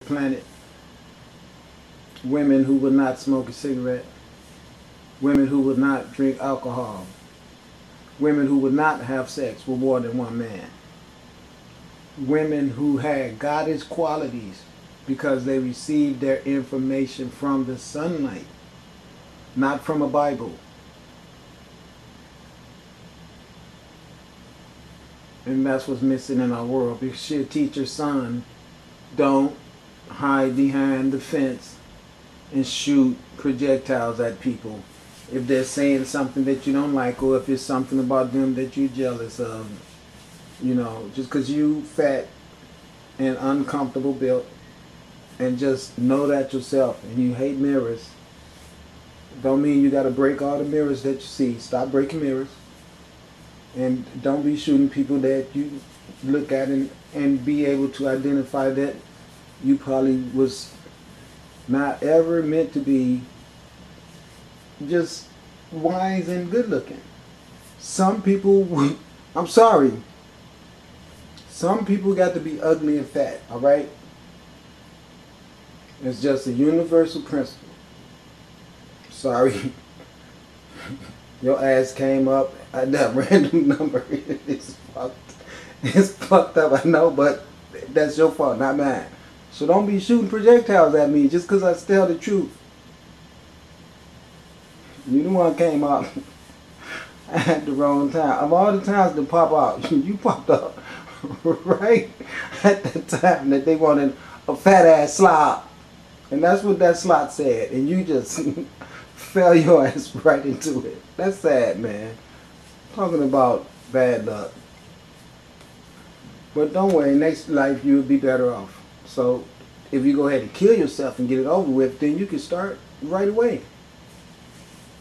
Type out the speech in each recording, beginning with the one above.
planet, women who would not smoke a cigarette, women who would not drink alcohol, women who would not have sex with more than one man, women who had goddess qualities because they received their information from the sunlight, not from a Bible. And that's what's missing in our world. Because she'll teach her son, don't hide behind the fence and shoot projectiles at people if they're saying something that you don't like, or if it's something about them that you're jealous of. You know, just because you fat and uncomfortable built, and just know that yourself, and you hate mirrors, don't mean you got to break all the mirrors that you see. Stop breaking mirrors. And don't be shooting people that you look at and be able to identify that you probably was not ever meant to be just wise and good looking. Some people, I'm sorry, some people got to be ugly and fat, alright? It's just a universal principle. Sorry. Your ass came up at that random number. It's fucked up, I know, but that's your fault, not mine. So don't be shooting projectiles at me just because I tell the truth. You the one came out at the wrong time. Of all the times to pop out, you popped up right at the time that they wanted a fat ass slot. And that's what that slot said. And you just fell your ass right into it. That's sad, man. Talking about bad luck. But don't worry, next life you'll be better off. So if you go ahead and kill yourself and get it over with, then you can start right away.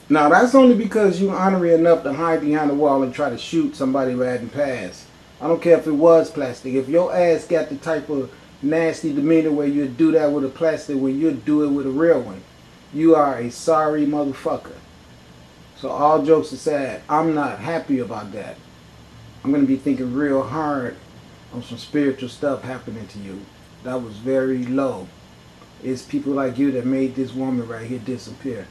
Now that's only because you're honorary enough to hide behind the wall and try to shoot somebody riding past. I don't care if it was plastic. If your ass got the type of nasty demeanor where you'd do that with a plastic, when you'd do it with a real one, you are a sorry motherfucker. So all jokes aside, I'm not happy about that. I'm going to be thinking real hard on some spiritual stuff happening to you. That was very low. It's people like you that made this woman right here disappear.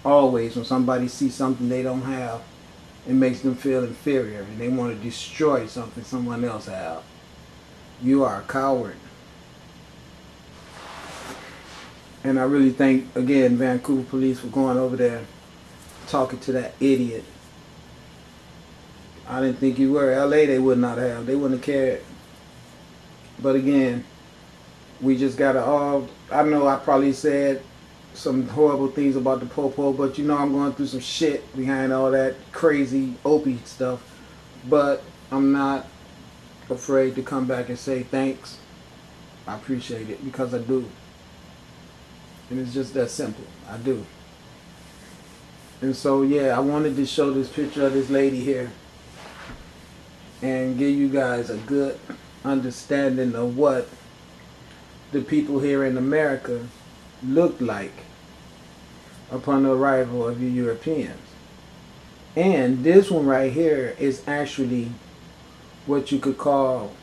Always when somebody sees something they don't have, it makes them feel inferior and they want to destroy something someone else has. You are a coward. And I really thank, again, Vancouver police for going over there talking to that idiot. I didn't think you were. LA they would not have. They wouldn't have cared. But again, we just got to all, I know I probably said some horrible things about the popo, but you know I'm going through some shit behind all that crazy Opie stuff. But I'm not afraid to come back and say thanks. I appreciate it, because I do. And it's just that simple. I do. And so yeah, I wanted to show this picture of this lady here and give you guys a good understanding of what the people here in America looked like upon the arrival of you Europeans. And this one right here is actually what you could call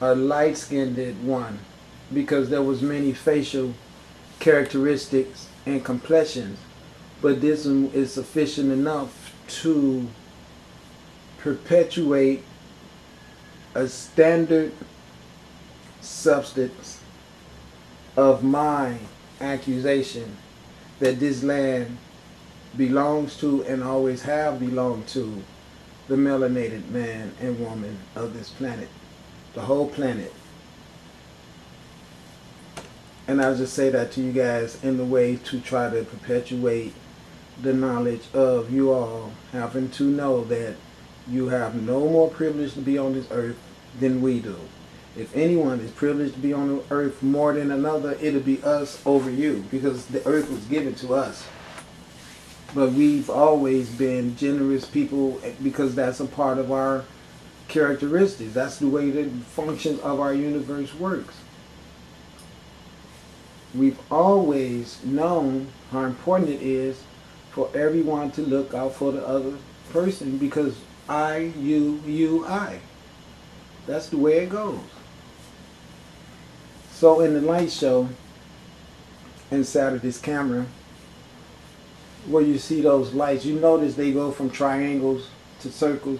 a light-skinned one, because there was many facial characteristics and complexions, but this one is sufficient enough to perpetuate a standard substance of my accusation that this land belongs to and always have belonged to the melanated man and woman of this planet, the whole planet. And I'll just say that to you guys in the way to try to perpetuate the knowledge of you all having to know that you have no more privilege to be on this earth than we do. If anyone is privileged to be on the earth more than another, it'll be us over you, because the earth was given to us. But we've always been generous people because that's a part of our characteristics. That's the way the functions of our universe works. We've always known how important it is for everyone to look out for the other person, because I, you, I. That's the way it goes. So in the light show inside of this camera, where you see those lights, you notice they go from triangles to circles.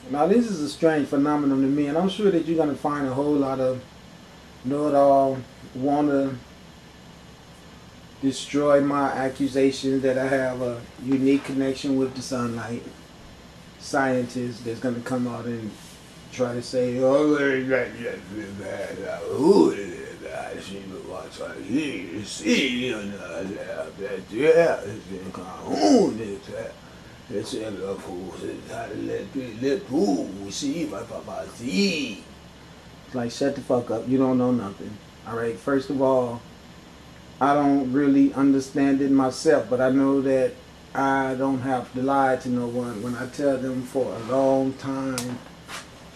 Now this is a strange phenomenon to me, and I'm sure that you're going to find a whole lot of know-it-all, want to destroy my accusation that I have a unique connection with the sunlight scientists that's going to come out and try to say, oh, it's like, shut the fuck up, you don't know nothing. Alright, first of all, I don't really understand it myself, but I know that I don't have to lie to no one when I tell them for a long time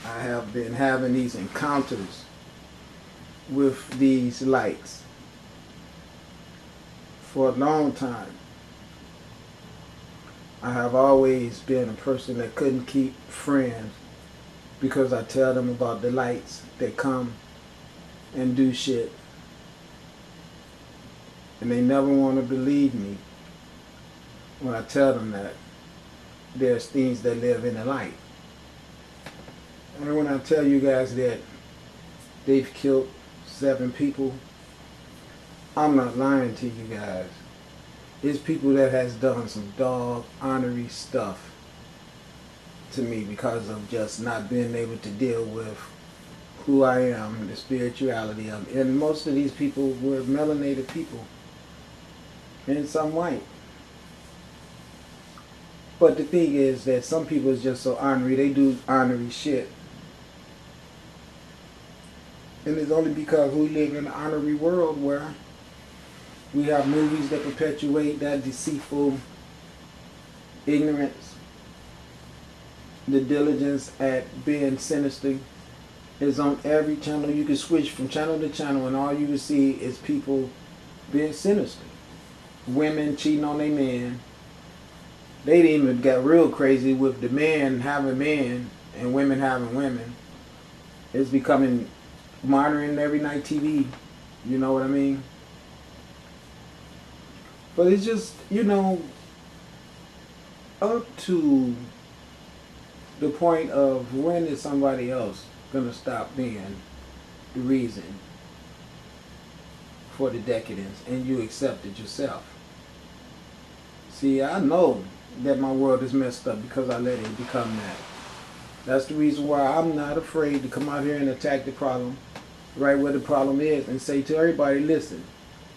I have been having these encounters with these lights for a long time. I have always been a person that couldn't keep friends because I tell them about the lights that come and do shit. And they never want to believe me when I tell them that there's things that live in the light. And when I tell you guys that they've killed 7 people, I'm not lying to you guys. It's people that has done some dog honorary stuff to me because of just not being able to deal with who I am, the spirituality of it. And most of these people were melanated people and some white. But the thing is that some people is just so honorary, they do honorary shit. And it's only because we live in an honorary world where we have movies that perpetuate that deceitful ignorance. The diligence at being sinister is on every channel. You can switch from channel to channel and all you will see is people being sinister. Women cheating on their man. They even got real crazy with the men having men and women having women. It's becoming modern every night TV. You know what I mean? But it's just, you know, up to the point of when is somebody else going to stop being the reason for the decadence and you accept it yourself. See, I know that my world is messed up because I let it become that. That's the reason why I'm not afraid to come out here and attack the problem right where the problem is and say to everybody, listen,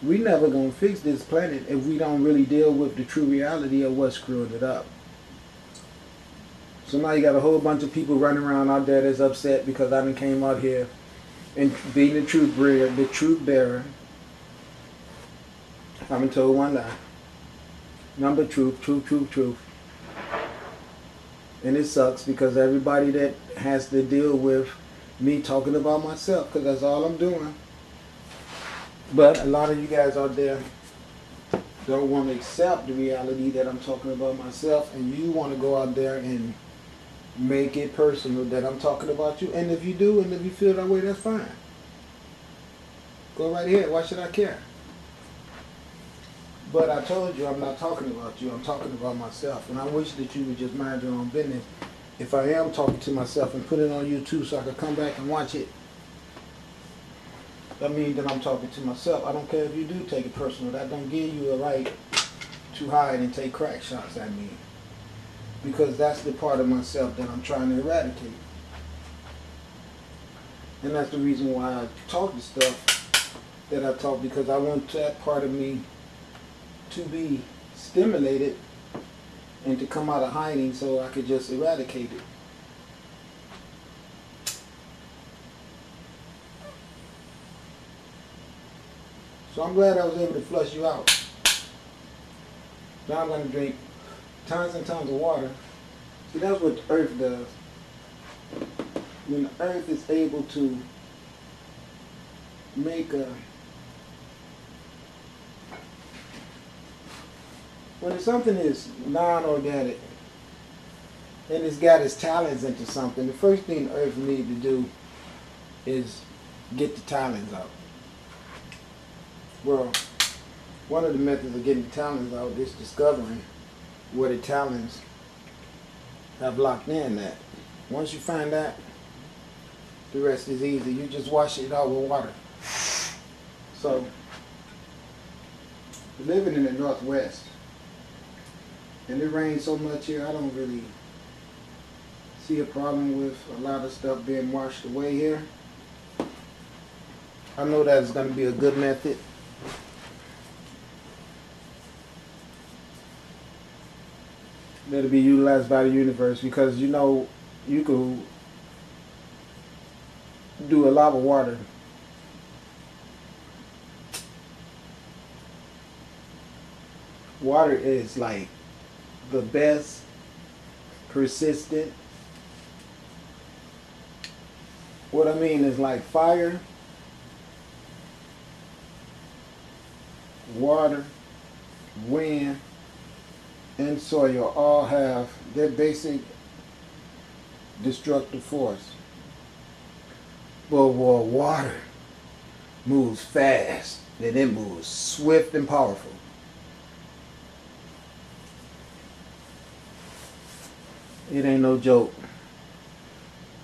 we never gonna fix this planet if we don't really deal with the true reality of what's screwing it up. So now you got a whole bunch of people running around out there that's upset because I done came out here and being the truth bearer. I haven't told one lie. Number truth. And it sucks because everybody that has to deal with me talking about myself, because that's all I'm doing. But a lot of you guys out there don't want to accept the reality that I'm talking about myself, and you want to go out there and make it personal that I'm talking about you. And if you do, and if you feel that way, that's fine. Go right ahead. Why should I care? But I told you I'm not talking about you. I'm talking about myself. And I wish that you would just mind your own business. If I am talking to myself and put it on YouTube so I can come back and watch it, that means that I'm talking to myself. I don't care if you do take it personal. That don't give you a right to hide and take crack shots at me. Because that's the part of myself that I'm trying to eradicate. And that's the reason why I talk the stuff that I talk, because I want that part of me to be stimulated and to come out of hiding so I could just eradicate it. So I'm glad I was able to flush you out. Now I'm going to drink tons and tons of water. See, that's what the earth does. When the earth is able to make a... When something is non-organic and it's got its talents into something, the first thing the earth needs to do is get the talents out. Well, one of the methods of getting the talents out is discovering where the talents have locked in at. Once you find that, the rest is easy. You just wash it out with water. So, living in the Northwest, and it rains so much here, I don't really see a problem with a lot of stuff being washed away here. I know that's going to be a good method. That'll be utilized by the universe, because you know you could do a lot of water. Water is like the best persistent. What I mean is, like, fire, water, wind, and soil all have their basic destructive force. But water moves fast, and it moves swift and powerful. It ain't no joke.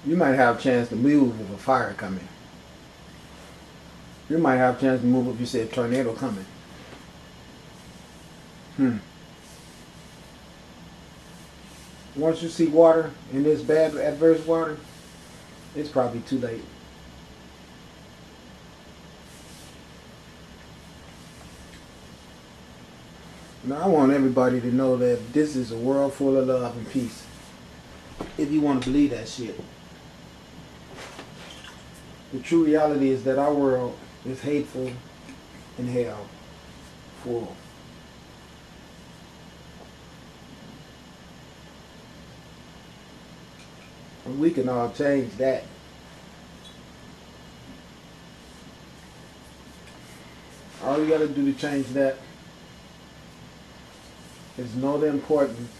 You might have a chance to move with a fire coming. You might have a chance to move if you see a tornado coming. Once you see water, and this bad adverse water, it's probably too late. Now, I want everybody to know that this is a world full of love and peace. If you want to believe that shit. The true reality is that our world is hateful and hell full. And we can all change that. All you got to do to change that is know the importance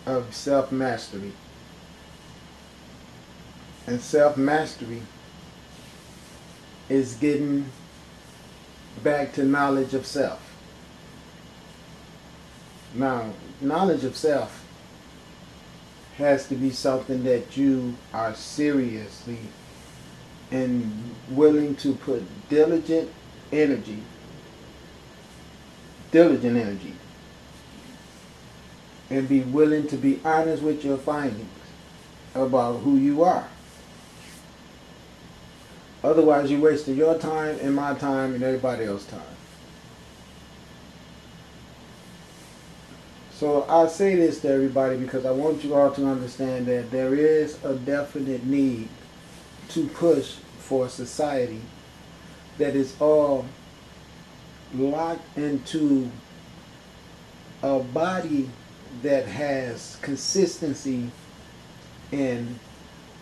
of self-mastery. And self-mastery is getting back to knowledge of self. Now, knowledge of self has to be something that you are seriously and willing to put diligent energy and be willing to be honest with your findings about who you are. Otherwise, you wasted your time and my time and everybody else's time. So I say this to everybody because I want you all to understand that there is a definite need to push for a society that is all locked into a body that has consistency in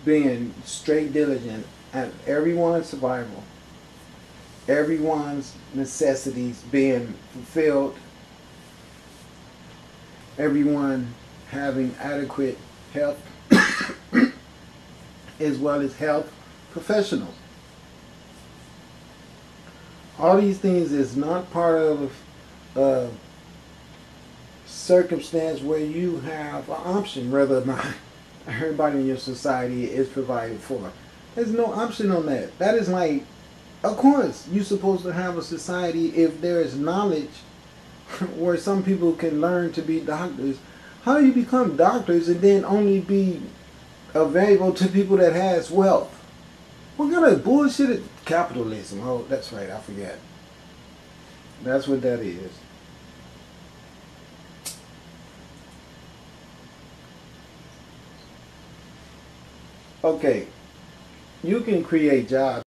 being straight diligent at everyone's survival, everyone's necessities being fulfilled, everyone having adequate health as well as health professionals. All these things is not part of a circumstance where you have an option whether or not everybody in your society is provided for. There's no option on that. That is like, of course, you're supposed to have a society if there is knowledge where some people can learn to be doctors. How do you become doctors and then only be available to people that has wealth? What kind of bullshit is capitalism? Oh, that's right, I forget. That's what that is. Okay, you can create jobs.